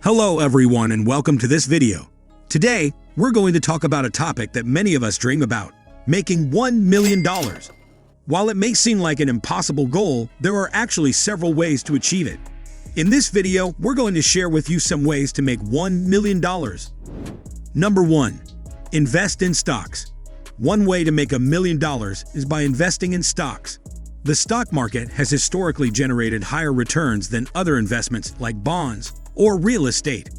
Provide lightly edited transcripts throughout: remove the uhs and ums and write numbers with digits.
Hello everyone and welcome to this video. Today, we're going to talk about a topic that many of us dream about, making $1 million. While it may seem like an impossible goal, there are actually several ways to achieve it. In this video, we're going to share with you some ways to make $1 million. Number 1. Invest in stocks. One way to make $1 million is by investing in stocks. The stock market has historically generated higher returns than other investments like bonds or real estate.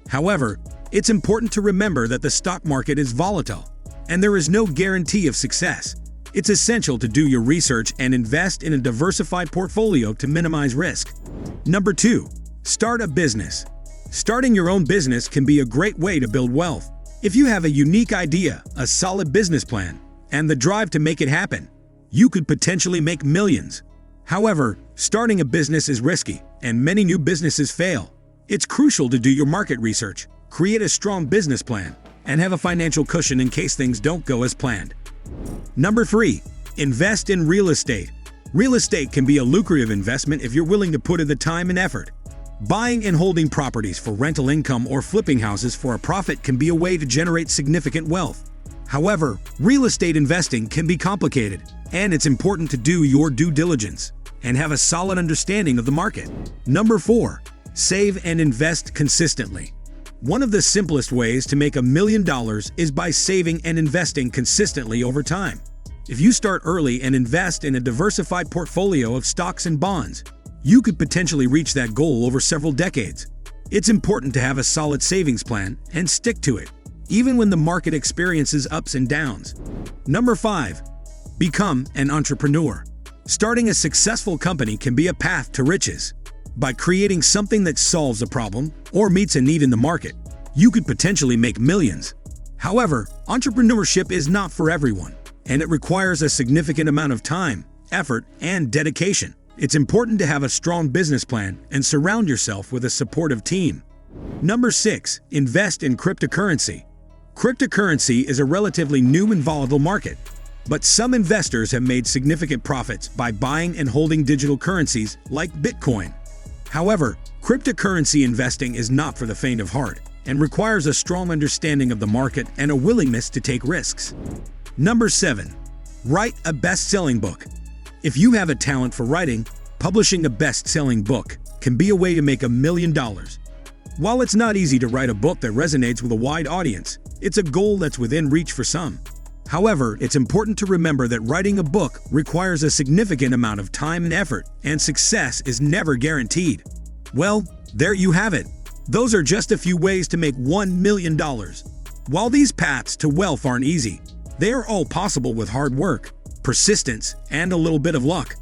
However, it's important to remember that the stock market is volatile, and there is no guarantee of success. It's essential to do your research and invest in a diversified portfolio to minimize risk. Number 2. Start a business. Starting your own business can be a great way to build wealth. If you have a unique idea, a solid business plan, and the drive to make it happen, you could potentially make millions. However, starting a business is risky, and many new businesses fail. It's crucial to do your market research, create a strong business plan, and have a financial cushion in case things don't go as planned. Number 3. Invest in real estate. Real estate can be a lucrative investment if you're willing to put in the time and effort. Buying and holding properties for rental income or flipping houses for a profit can be a way to generate significant wealth. However, real estate investing can be complicated, and it's important to do your due diligence and have a solid understanding of the market. Number 4. Save and invest consistently. One of the simplest ways to make $1 million is by saving and investing consistently over time. If you start early and invest in a diversified portfolio of stocks and bonds, you could potentially reach that goal over several decades. It's important to have a solid savings plan and stick to it, even when the market experiences ups and downs. Number 5. Become an entrepreneur. Starting a successful company can be a path to riches. By creating something that solves a problem or meets a need in the market, you could potentially make millions. However, entrepreneurship is not for everyone, and it requires a significant amount of time, effort, and dedication. It's important to have a strong business plan and surround yourself with a supportive team. Number 6. Invest in cryptocurrency. Cryptocurrency is a relatively new and volatile market, but some investors have made significant profits by buying and holding digital currencies like Bitcoin. However, cryptocurrency investing is not for the faint of heart and requires a strong understanding of the market and a willingness to take risks. Number 7. Write a best-selling book. If you have a talent for writing, publishing a best-selling book can be a way to make $1 million. While it's not easy to write a book that resonates with a wide audience, it's a goal that's within reach for some. However, it's important to remember that writing a book requires a significant amount of time and effort, and success is never guaranteed. Well, there you have it. Those are just a few ways to make $1 million. While these paths to wealth aren't easy, they are all possible with hard work, persistence, and a little bit of luck.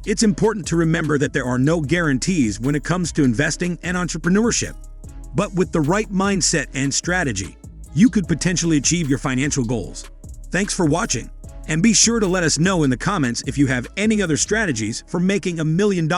It's important to remember that there are no guarantees when it comes to investing and entrepreneurship. But with the right mindset and strategy, you could potentially achieve your financial goals. Thanks for watching, and be sure to let us know in the comments if you have any other strategies for making $1 million.